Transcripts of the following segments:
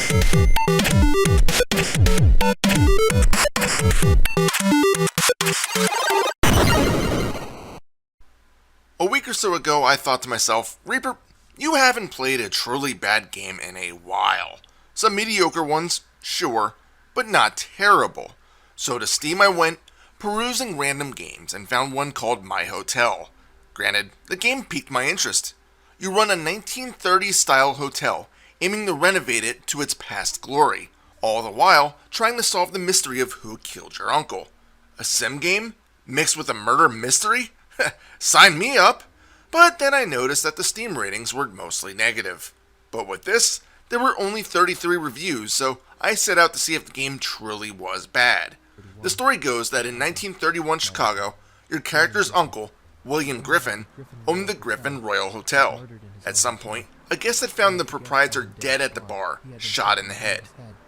A week or so ago, I thought to myself, Reaper, you haven't played a truly bad game in a while. Some mediocre ones, sure, but not terrible. So to Steam I went, perusing random games, and found one called My Hotel. Granted, the game piqued my interest. You run a 1930s style hotel, aiming to renovate it to its past glory, all the while trying to solve the mystery of who killed your uncle. A sim game? Mixed with a murder mystery? Sign me up! But then I noticed that the Steam ratings were mostly negative. But with this, there were only 33 reviews, so I set out to see if the game truly was bad. The story goes that in 1931 Chicago, your character's uncle, William Griffin, owned the Griffin Royal Hotel. At some point, a guest had found the proprietor dead at the bar, shot in the head.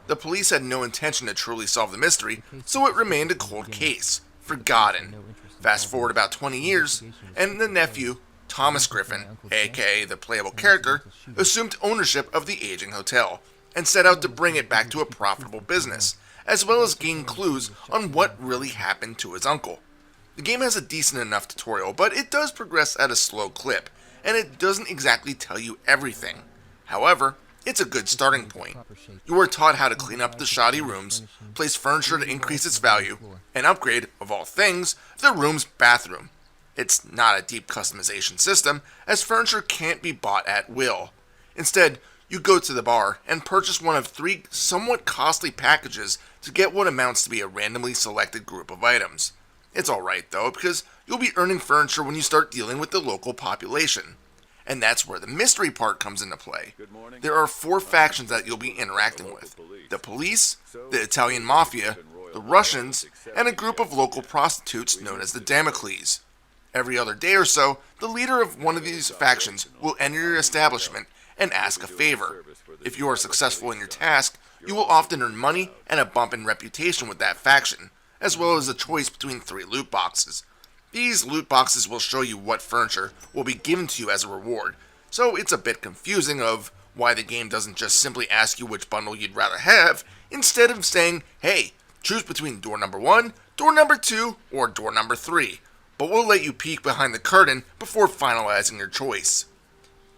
The police had no intention to truly solve the mystery, so it remained a cold case, forgotten. Fast forward about 20 years, and the nephew, Thomas Griffin, aka the playable character, assumed ownership of the aging hotel, and set out to bring it back to a profitable business, as well as gain clues on what really happened to his uncle. The game has a decent enough tutorial, but it does progress at a slow clip, and it doesn't exactly tell you everything. However, it's a good starting point. You are taught how to clean up the shoddy rooms, place furniture to increase its value, and upgrade, of all things, the room's bathroom. It's not a deep customization system, as furniture can't be bought at will. Instead, you go to the bar and purchase one of 3 somewhat costly packages to get what amounts to be a randomly selected group of items. It's alright though, because you'll be earning furniture when you start dealing with the local population. And that's where the mystery part comes into play. There are 4 factions that you'll be interacting with: the police, the Italian mafia, the Russians, and a group of local prostitutes known as the Damocles. Every other day or so, the leader of one of these factions will enter your establishment and ask a favor. If you are successful in your task, you will often earn money and a bump in reputation with that faction, as well as a choice between 3 loot boxes. These loot boxes will show you what furniture will be given to you as a reward, so it's a bit confusing of why the game doesn't just simply ask you which bundle you'd rather have, instead of saying, hey, choose between door number 1, door number 2, or door number 3, but we'll let you peek behind the curtain before finalizing your choice.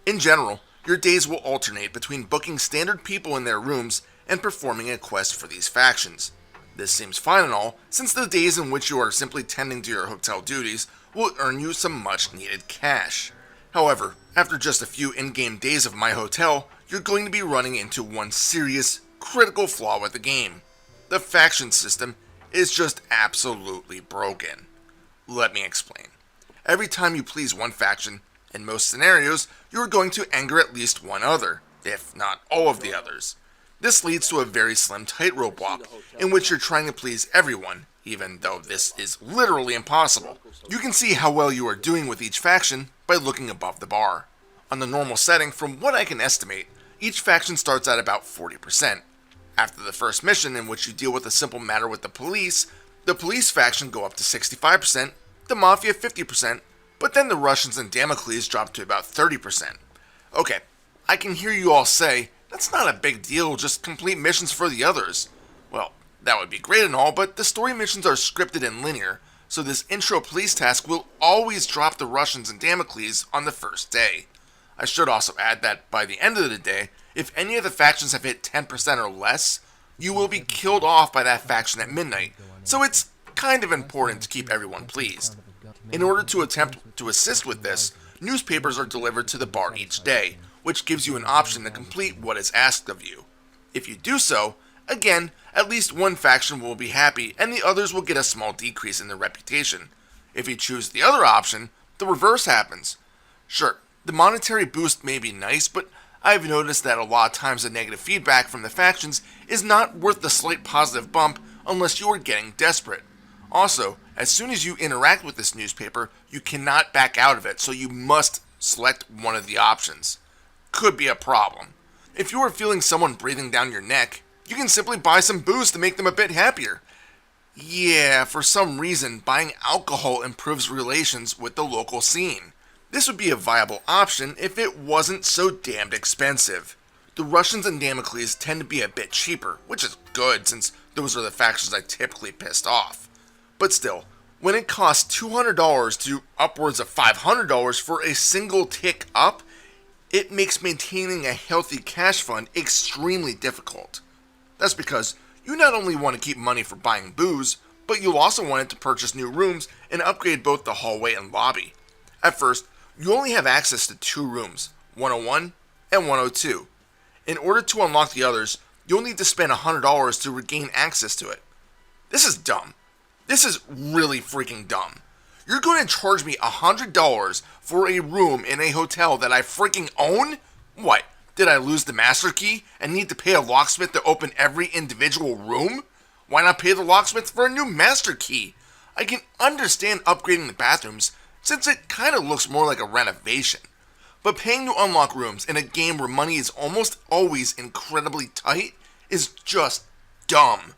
In general, your days will alternate between booking standard people in their rooms and performing a quest for these factions. This seems fine and all, since the days in which you are simply tending to your hotel duties will earn you some much needed cash. However, after just a few in-game days of My Hotel, you're going to be running into one serious, critical flaw with the game. The faction system is just absolutely broken. Let me explain. Every time you please one faction, in most scenarios, you are going to anger at least one other, if not all of the others. This leads to a very slim tightrope walk, in which you're trying to please everyone, even though this is literally impossible. You can see how well you are doing with each faction by looking above the bar. On the normal setting, from what I can estimate, each faction starts at about 40%. After the first mission, in which you deal with a simple matter with the police faction go up to 65%, the Mafia 50%, but then the Russians and Damocles drop to about 30%. Okay, I can hear you all say, that's not a big deal, just complete missions for the others. Well, that would be great and all, but the story missions are scripted and linear, so this intro police task will always drop the Russians and Damocles on the first day. I should also add that by the end of the day, if any of the factions have hit 10% or less, you will be killed off by that faction at midnight, so it's kind of important to keep everyone pleased. In order to attempt to assist with this, newspapers are delivered to the bar each day, which gives you an option to complete what is asked of you. If you do so, again, at least one faction will be happy and the others will get a small decrease in their reputation. If you choose the other option, the reverse happens. Sure, the monetary boost may be nice, but I've noticed that a lot of times the negative feedback from the factions is not worth the slight positive bump unless you are getting desperate. Also, as soon as you interact with this newspaper, you cannot back out of it, so you must select one of the options. Could be a problem. If you are feeling someone breathing down your neck, you can simply buy some booze to make them a bit happier. Yeah, for some reason, buying alcohol improves relations with the local scene. This would be a viable option if it wasn't so damned expensive. The Russians and Damocles tend to be a bit cheaper, which is good since those are the factions I typically pissed off. But still, when it costs $200 to upwards of $500 for a single tick up, it makes maintaining a healthy cash fund extremely difficult. That's because you not only want to keep money for buying booze, but you'll also want it to purchase new rooms and upgrade both the hallway and lobby. At first, you only have access to 2 rooms, 101 and 102. In order to unlock the others, you'll need to spend $100 to regain access to it. This is dumb. This is really freaking dumb. You're going to charge me $100 for a room in a hotel that I freaking own? What, did I lose the master key and need to pay a locksmith to open every individual room? Why not pay the locksmith for a new master key? I can understand upgrading the bathrooms since it kind of looks more like a renovation. But paying to unlock rooms in a game where money is almost always incredibly tight is just dumb.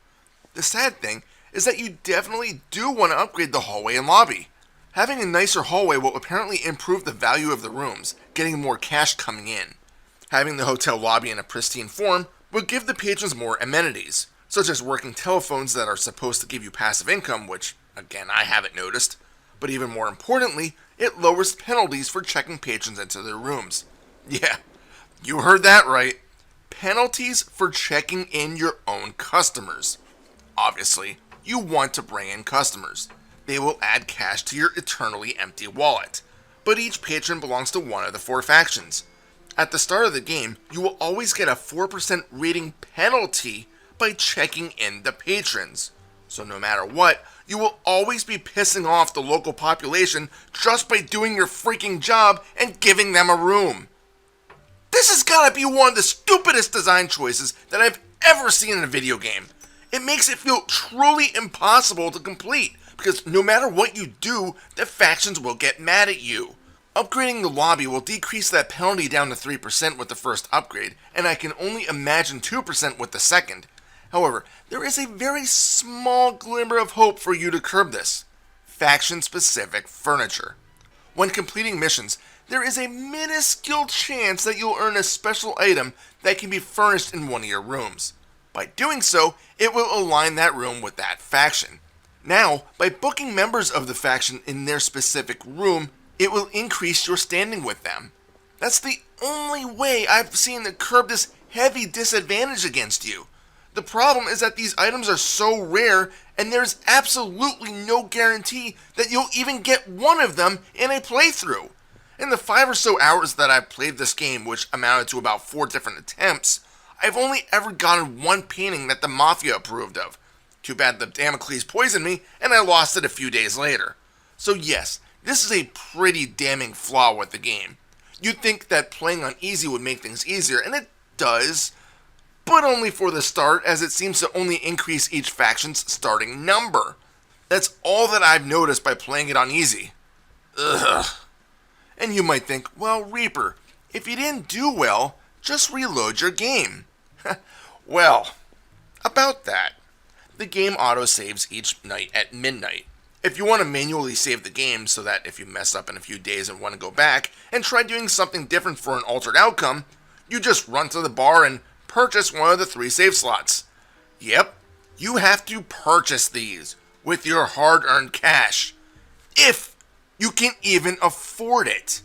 The sad thing is that you definitely do want to upgrade the hallway and lobby. Having a nicer hallway will apparently improve the value of the rooms, getting more cash coming in. Having the hotel lobby in a pristine form will give the patrons more amenities, such as working telephones that are supposed to give you passive income, which, again, I haven't noticed. But even more importantly, it lowers penalties for checking patrons into their rooms. Yeah, you heard that right. Penalties for checking in your own customers. Obviously, you want to bring in customers. They will add cash to your eternally empty wallet. But each patron belongs to one of the 4 factions. At the start of the game, you will always get a 4% rating penalty by checking in the patrons. So no matter what, you will always be pissing off the local population just by doing your freaking job and giving them a room. This has gotta be one of the stupidest design choices that I've ever seen in a video game. It makes it feel truly impossible to complete, because no matter what you do, the factions will get mad at you. Upgrading the lobby will decrease that penalty down to 3% with the first upgrade, and I can only imagine 2% with the second. However, there is a very small glimmer of hope for you to curb this. Faction-specific furniture. When completing missions, there is a minuscule chance that you'll earn a special item that can be furnished in one of your rooms. By doing so, it will align that room with that faction. Now, by booking members of the faction in their specific room, it will increase your standing with them. That's the only way I've seen to curb this heavy disadvantage against you. The problem is that these items are so rare, and there's absolutely no guarantee that you'll even get one of them in a playthrough. In the 5 or so hours that I've played this game, which amounted to about 4 different attempts, I've only ever gotten one painting that the Mafia approved of. Too bad the Damocles poisoned me, and I lost it a few days later. So yes, this is a pretty damning flaw with the game. You'd think that playing on easy would make things easier, and it does, but only for the start, as it seems to only increase each faction's starting number. That's all that I've noticed by playing it on easy. Ugh. And you might think, well, Reaper, if you didn't do well, just reload your game. Well, about that. The game autosaves each night at midnight. If you want to manually save the game so that if you mess up in a few days and want to go back and try doing something different for an altered outcome, you just run to the bar and purchase one of the 3 save slots. Yep, you have to purchase these with your hard-earned cash, if you can even afford it.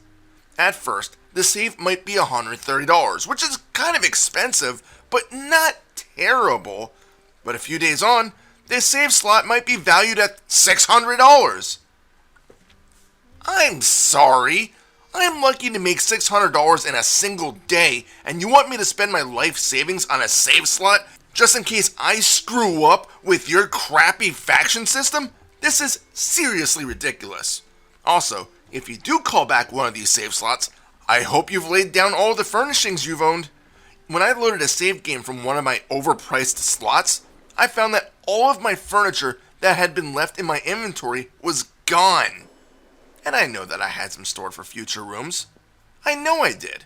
At first, the save might be $130, which is kind of expensive, but not terrible. But a few days on, this save slot might be valued at $600. I'm sorry. I'm lucky to make $600 in a single day, and you want me to spend my life savings on a save slot just in case I screw up with your crappy faction system? This is seriously ridiculous. Also, if you do call back one of these save slots, I hope you've laid down all the furnishings you've owned. When I loaded a save game from one of my overpriced slots, I found that all of my furniture that had been left in my inventory was gone. And I know that I had some stored for future rooms. I know I did.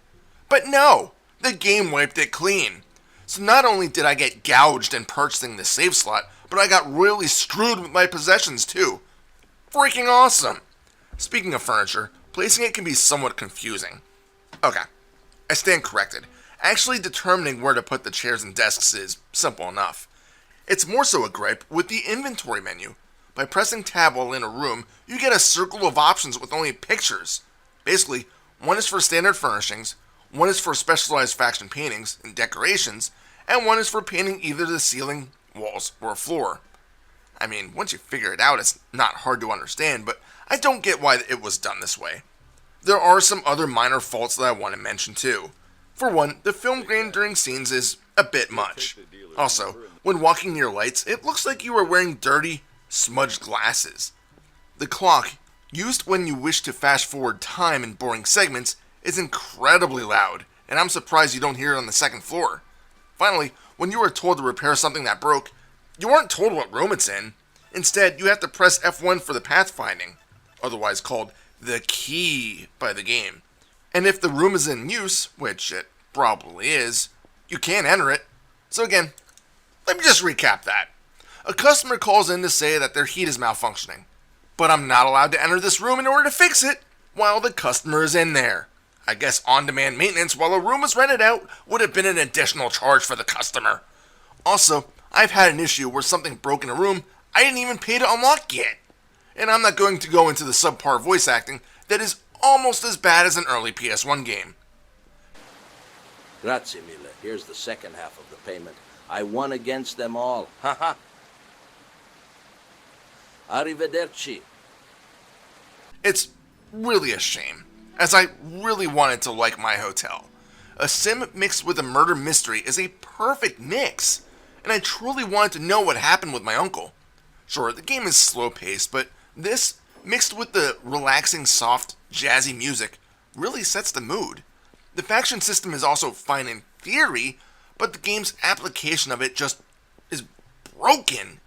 But no, the game wiped it clean. So not only did I get gouged in purchasing the save slot, but I got really screwed with my possessions too. Freaking awesome. Speaking of furniture, placing it can be somewhat confusing. Okay, I stand corrected. Actually determining where to put the chairs and desks is simple enough. It's more so a gripe with the inventory menu. By pressing tab while in a room, you get a circle of options with only pictures. Basically, one is for standard furnishings, one is for specialized faction paintings and decorations, and one is for painting either the ceiling, walls, or floor. I mean, once you figure it out, it's not hard to understand, but I don't get why it was done this way. There are some other minor faults that I want to mention too. For one, the film grain during scenes is a bit much. Also, when walking near lights, it looks like you are wearing dirty, smudged glasses. The clock, used when you wish to fast forward time in boring segments, is incredibly loud, and I'm surprised you don't hear it on the second floor. Finally, when you are told to repair something that broke, you aren't told what room it's in. Instead, you have to press F1 for the pathfinding, otherwise called the key by the game. And if the room is in use, which it probably is, you can't enter it. So again, let me just recap that. A customer calls in to say that their heat is malfunctioning, but I'm not allowed to enter this room in order to fix it while the customer is in there. I guess on-demand maintenance while a room is rented out would have been an additional charge for the customer. Also, I've had an issue where something broke in a room I didn't even pay to unlock yet. And I'm not going to go into the subpar voice acting that is almost as bad as an early PS1 game. Grazie mille. Here's the second half of the payment. I won against them all. Haha. Arrivederci. It's really a shame, as I really wanted to like my hotel. A sim mixed with a murder mystery is a perfect mix, and I truly wanted to know what happened with my uncle. Sure, the game is slow-paced, but this, mixed with the relaxing, soft, jazzy music, really sets the mood. The faction system is also fine in theory, but the game's application of it just is broken.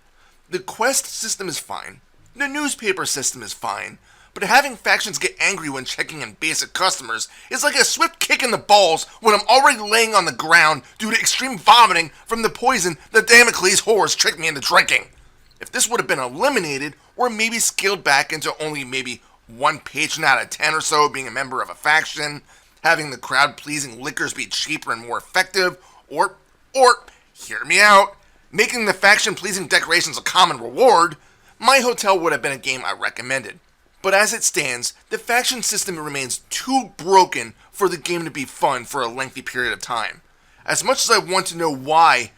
The quest system is fine, the newspaper system is fine, but having factions get angry when checking in basic customers is like a swift kick in the balls when I'm already laying on the ground due to extreme vomiting from the poison that Damocles' whores tricked me into drinking. If this would have been eliminated, or maybe scaled back into only maybe one patron out of 10 or so being a member of a faction, having the crowd-pleasing liquors be cheaper and more effective, or, hear me out, making the faction-pleasing decorations a common reward, my hotel would have been a game I recommended. But as it stands, the faction system remains too broken for the game to be fun for a lengthy period of time. As much as I want to know why,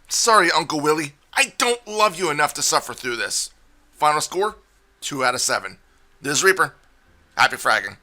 sorry Uncle Willie, I don't love you enough to suffer through this. Final score, 2 out of 7. This is Reaper. Happy fragging.